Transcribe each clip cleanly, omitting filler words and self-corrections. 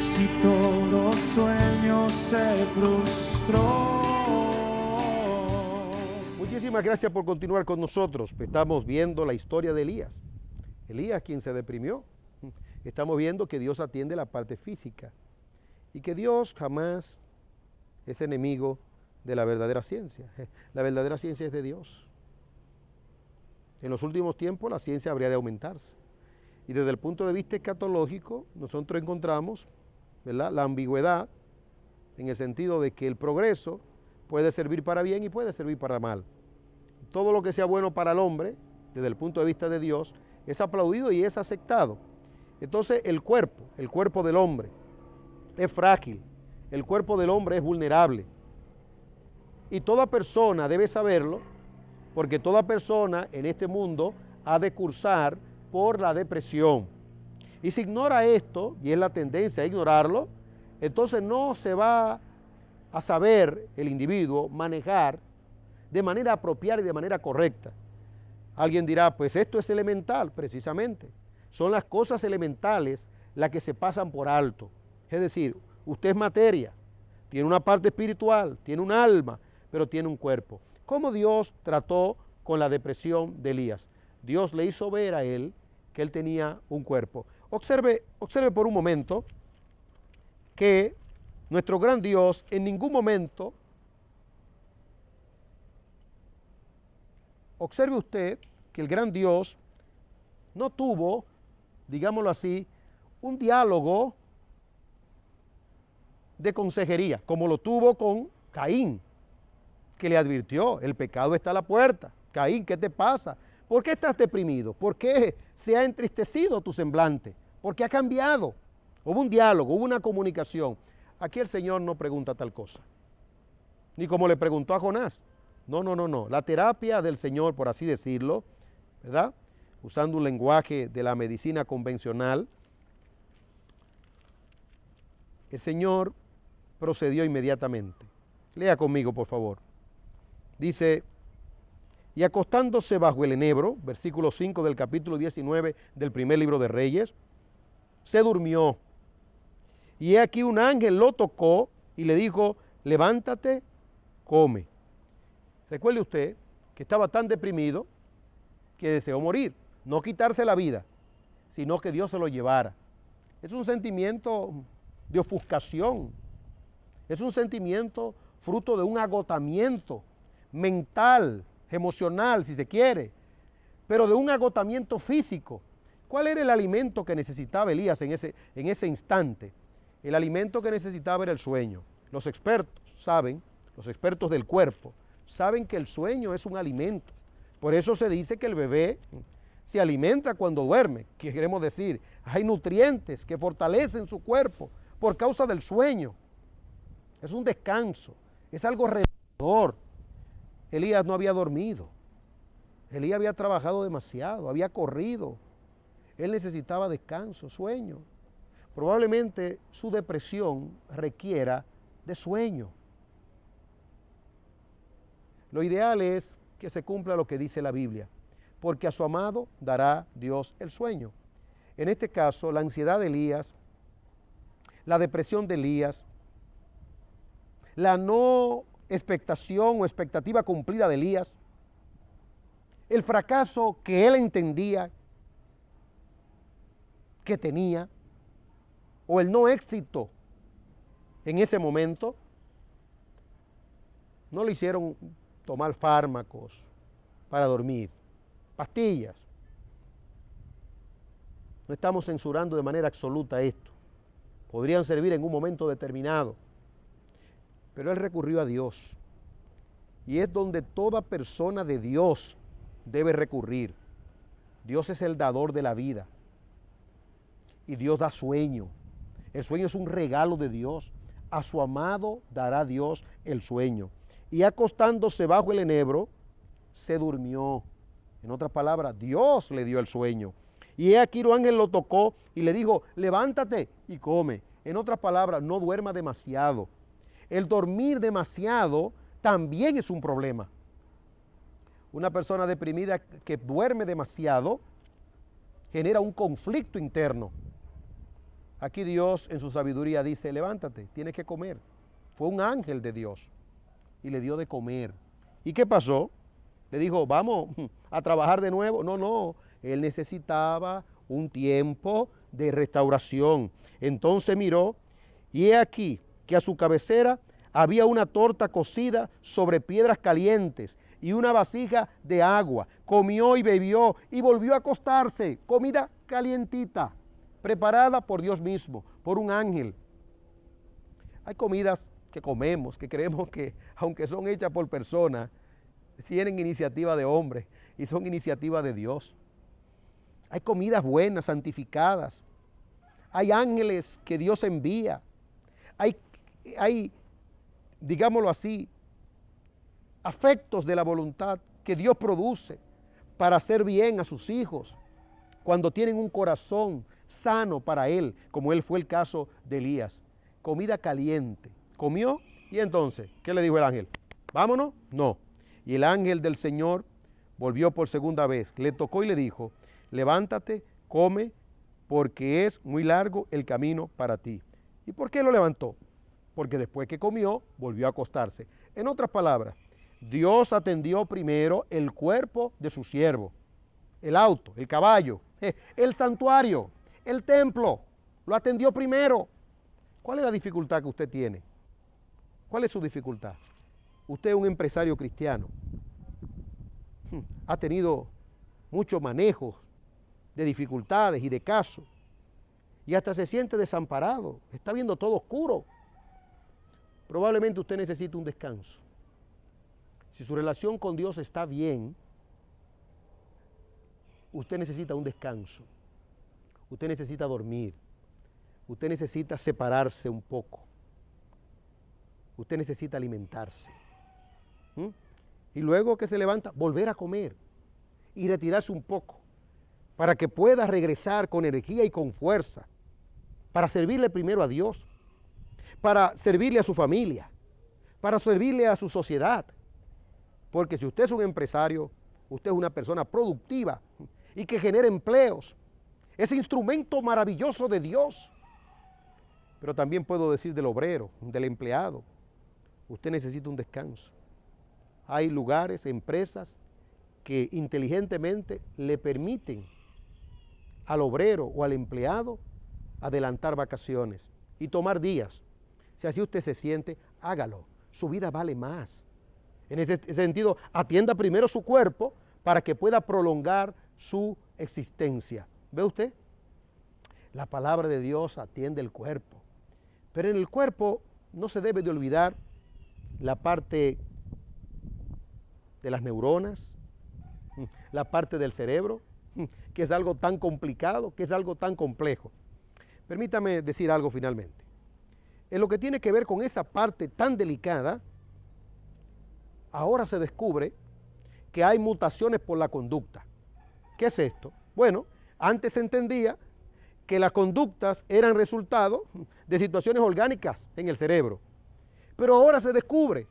si todo sueño se frustró. Muchísimas gracias por continuar con nosotros. Estamos viendo la historia de Elías. Elías, quien se deprimió. Estamos viendo que Dios atiende la parte física y que Dios jamás es enemigo de la verdadera ciencia. La verdadera ciencia es de Dios. En los últimos tiempos la ciencia habría de aumentarse. Y desde el punto de vista escatológico, nosotros encontramos, ¿verdad?, la ambigüedad en el sentido de que el progreso puede servir para bien y puede servir para mal. Todo lo que sea bueno para el hombre, desde el punto de vista de Dios, es aplaudido y es aceptado. Entonces el cuerpo del hombre es frágil, el cuerpo del hombre es vulnerable. Y toda persona debe saberlo, porque toda persona en este mundo ha de cursar por la depresión. Y si ignora esto, y es la tendencia a ignorarlo, entonces no se va a saber el individuo manejar de manera apropiada y de manera correcta. Alguien dirá, pues esto es elemental, precisamente. Son las cosas elementales las que se pasan por alto. Es decir, usted es materia, tiene una parte espiritual, tiene un alma, pero tiene un cuerpo. ¿Cómo Dios trató con la depresión de Elías? Dios le hizo ver a él que él tenía un cuerpo. Observe por un momento que nuestro gran Dios en ningún momento, observe usted que el gran Dios no tuvo, digámoslo así, un diálogo de consejería, como lo tuvo con Caín, que le advirtió, el pecado está a la puerta. Caín, ¿qué te pasa? ¿Por qué estás deprimido? ¿Por qué se ha entristecido tu semblante? ¿Por qué ha cambiado? Hubo un diálogo, hubo una comunicación. Aquí el Señor no pregunta tal cosa, ni como le preguntó a Jonás. No. La terapia del Señor, por así decirlo, ¿verdad?, usando un lenguaje de la medicina convencional, el Señor procedió inmediatamente. Lea conmigo, por favor. Dice, y acostándose bajo el enebro, versículo 5 del capítulo 19 del primer libro de Reyes, se durmió. Y he aquí un ángel lo tocó y le dijo, levántate, come. Recuerde usted que estaba tan deprimido que deseó morir, no quitarse la vida, sino que Dios se lo llevara. Es un sentimiento de ofuscación, es un sentimiento fruto de un agotamiento mental, emocional, si se quiere, pero de un agotamiento físico. ¿Cuál era el alimento que necesitaba Elías en ese instante? El alimento que necesitaba era el sueño. Los expertos saben, los expertos del cuerpo, saben que el sueño es un alimento. Por eso se dice que el bebé se alimenta cuando duerme. ¿Qué queremos decir? Hay nutrientes que fortalecen su cuerpo por causa del sueño. Es un descanso, es algo reparador. Elías no había dormido. Elías había trabajado demasiado, había corrido. Él necesitaba descanso, sueño. Probablemente su depresión requiera de sueño. Lo ideal es que se cumpla lo que dice la Biblia, porque a su amado dará Dios el sueño. En este caso, la ansiedad de Elías, la depresión de Elías, la no expectación o expectativa cumplida de Elías, el fracaso que él entendía que tenía, o el no éxito en ese momento, no le hicieron tomar fármacos para dormir, pastillas. No estamos censurando de manera absoluta esto. Podrían servir en un momento determinado. Pero él recurrió a Dios. Y es donde toda persona de Dios debe recurrir. Dios es el dador de la vida. Y Dios da sueño. El sueño es un regalo de Dios. A su amado dará Dios el sueño. Y acostándose bajo el enebro, se durmió. En otras palabras, Dios le dio el sueño. Y he aquí el ángel lo tocó y le dijo, levántate y come. En otras palabras, no duerma demasiado. El dormir demasiado también es un problema. Una persona deprimida que duerme demasiado genera un conflicto interno. Aquí Dios en su sabiduría dice, levántate, tienes que comer. Fue un ángel de Dios y le dio de comer. ¿Y qué pasó? Le dijo, vamos a trabajar de nuevo. No, no, él necesitaba un tiempo de restauración. Entonces miró y he aquí que a su cabecera había una torta cocida sobre piedras calientes y una vasija de agua. Comió y bebió y volvió a acostarse. Comida calientita, preparada por Dios mismo, por un ángel. Hay comidas que comemos, que creemos que, aunque son hechas por personas, tienen iniciativa de hombre y son iniciativa de Dios. Hay comidas buenas, santificadas. Hay ángeles que Dios envía. Hay, digámoslo así, afectos de la voluntad que Dios produce para hacer bien a sus hijos cuando tienen un corazón sano para Él, como fue el caso de Elías. Comida caliente. Comió y entonces, ¿qué le dijo el ángel? ¿Vámonos? No. Y el ángel del Señor volvió por segunda vez, le tocó y le dijo, levántate, come, porque es muy largo el camino para ti. ¿Y por qué lo levantó? Porque después que comió, volvió a acostarse. En otras palabras, Dios atendió primero el cuerpo de su siervo, el auto, el caballo, el santuario, el templo, lo atendió primero. ¿Cuál es la dificultad que usted tiene? ¿Cuál es su dificultad? Usted es un empresario cristiano, ha tenido mucho manejo de dificultades y de casos, y hasta se siente desamparado, está viendo todo oscuro. Probablemente usted necesita un descanso. Si su relación con Dios está bien, usted necesita un descanso, usted necesita dormir, usted necesita separarse un poco, usted necesita alimentarse. Y luego que se levanta, volver a comer y retirarse un poco para que pueda regresar con energía y con fuerza para servirle primero a Dios, para servirle a su familia, para servirle a su sociedad. Porque si usted es un empresario, usted es una persona productiva y que genera empleos, ese instrumento maravilloso de Dios. Pero también puedo decir del obrero, del empleado, usted necesita un descanso. Hay lugares, empresas que inteligentemente le permiten al obrero o al empleado adelantar vacaciones y tomar días. Si así usted se siente, hágalo. Su vida vale más. En ese sentido, atienda primero su cuerpo para que pueda prolongar su existencia. ¿Ve usted? La palabra de Dios atiende el cuerpo. Pero en el cuerpo no se debe de olvidar la parte de las neuronas, la parte del cerebro, que es algo tan complicado, que es algo tan complejo. Permítame decir algo finalmente. En lo que tiene que ver con esa parte tan delicada, ahora se descubre que hay mutaciones por la conducta. ¿Qué es esto? Bueno, antes se entendía que las conductas eran resultado de situaciones orgánicas en el cerebro, pero ahora se descubre,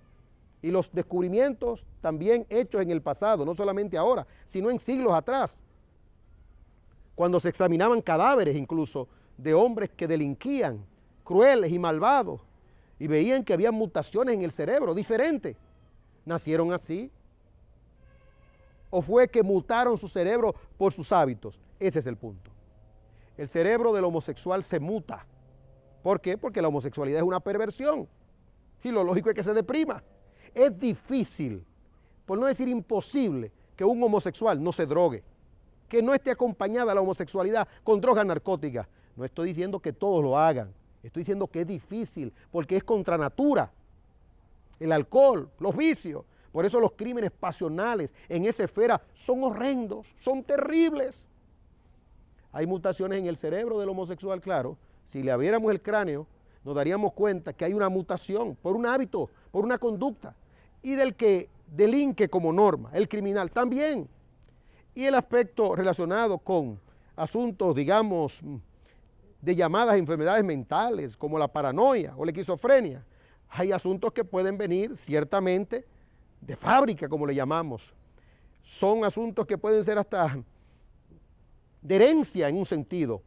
y los descubrimientos también hechos en el pasado, no solamente ahora, sino en siglos atrás, cuando se examinaban cadáveres incluso de hombres que delinquían, crueles y malvados, y veían que había mutaciones en el cerebro diferentes. ¿Nacieron así? ¿O fue que mutaron su cerebro por sus hábitos? Ese es el punto. El cerebro del homosexual se muta. ¿Por qué? Porque la homosexualidad es una perversión. Y lo lógico es que se deprima. Es difícil, por no decir imposible, que un homosexual no se drogue, que no esté acompañada la homosexualidad con drogas narcóticas. No estoy diciendo que todos lo hagan, estoy diciendo que es difícil, porque es contra natura. El alcohol, los vicios, por eso los crímenes pasionales en esa esfera son horrendos, son terribles. Hay mutaciones en el cerebro del homosexual, claro. Si le abriéramos el cráneo, nos daríamos cuenta que hay una mutación por un hábito, por una conducta. Y del que delinque como norma, el criminal también. Y el aspecto relacionado con asuntos, digamos, de llamadas enfermedades mentales, como la paranoia o la esquizofrenia. Hay asuntos que pueden venir ciertamente de fábrica, como le llamamos. Son asuntos que pueden ser hasta de herencia en un sentido.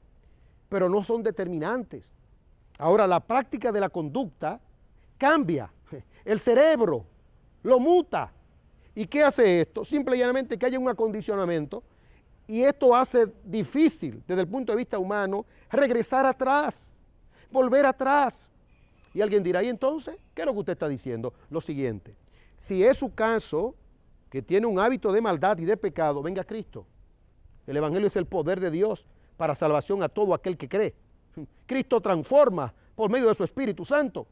pero no son determinantes. Ahora, la práctica de la conducta cambia. El cerebro lo muta. ¿Y qué hace esto? Simple y llanamente que haya un acondicionamiento, y esto hace difícil, desde el punto de vista humano, regresar atrás, volver atrás. Y alguien dirá, ¿y entonces qué es lo que usted está diciendo? Lo siguiente: si es su caso, que tiene un hábito de maldad y de pecado, venga a Cristo. El Evangelio es el poder de Dios para salvación a todo aquel que cree. Cristo transforma por medio de su Espíritu Santo.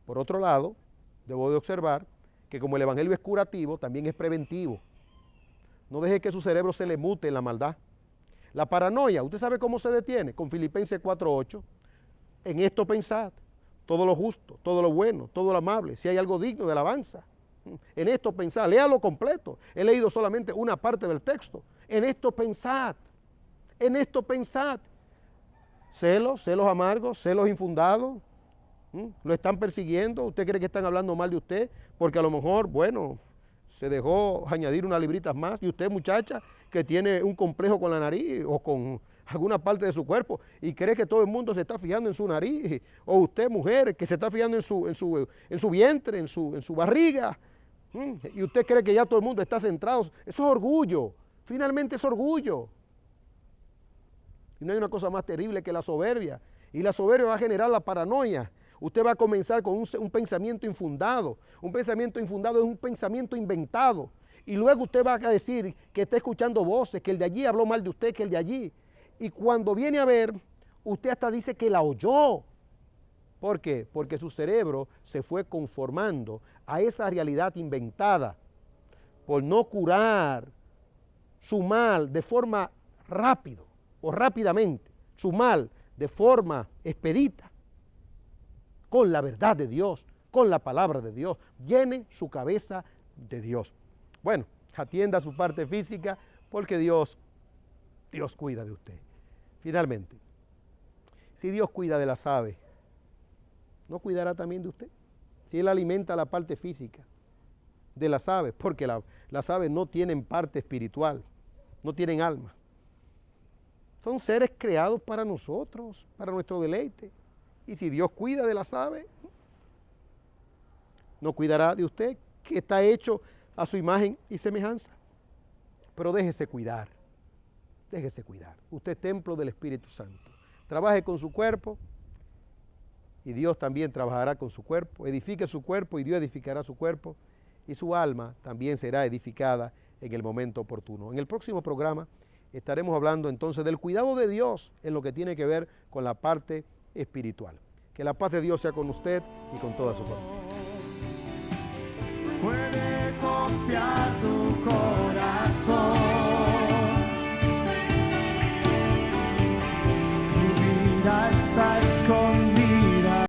Por otro lado, debo de observar que como el Evangelio es curativo, también es preventivo. No deje que su cerebro se le mute en la maldad. La paranoia, ¿usted sabe cómo se detiene? Con Filipenses 4:8. En esto pensad, todo lo justo, todo lo bueno, todo lo amable, si hay algo digno de alabanza. En esto pensad, léalo completo. He leído solamente una parte del texto. En esto pensad, en esto pensad. Celos amargos, celos infundados. ¿Lo están persiguiendo? ¿Usted cree que están hablando mal de usted? Porque a lo mejor, bueno, se dejó añadir unas libritas más. Y usted, muchacha, que tiene un complejo con la nariz o con alguna parte de su cuerpo y cree que todo el mundo se está fijando en su nariz. O usted, mujer, que se está fijando en su vientre, en su barriga. Y usted cree que ya todo el mundo está centrado. Eso es orgullo. Finalmente es orgullo. Y no hay una cosa más terrible que la soberbia. Y la soberbia va a generar la paranoia. Usted va a comenzar con un pensamiento infundado. Un pensamiento infundado es un pensamiento inventado. Y luego usted va a decir que está escuchando voces, que el de allí habló mal de usted, que el de allí. Y cuando viene a ver, usted hasta dice que la oyó. ¿Por qué? Porque su cerebro se fue conformando a esa realidad inventada por no curar su mal de forma rápido o rápidamente, su mal de forma expedita, con la verdad de Dios, con la palabra de Dios. Llene su cabeza de Dios. Bueno, atienda su parte física porque Dios cuida de usted. Finalmente, si Dios cuida de las aves, ¿no cuidará también de usted? Si Él alimenta la parte física de las aves, porque las aves no tienen parte espiritual, no tienen alma. Son seres creados para nosotros, para nuestro deleite. Y si Dios cuida de las aves, ¿no cuidará de usted, que está hecho a su imagen y semejanza? Pero déjese cuidar, déjese cuidar. Usted es templo del Espíritu Santo. Trabaje con su cuerpo y Dios también trabajará con su cuerpo. Edifique su cuerpo y Dios edificará su cuerpo. Y su alma también será edificada en el momento oportuno. En el próximo programa estaremos hablando entonces del cuidado de Dios en lo que tiene que ver con la parte espiritual. Que la paz de Dios sea con usted y con toda su familia. Puede confiar tu corazón. Tu vida está escondida.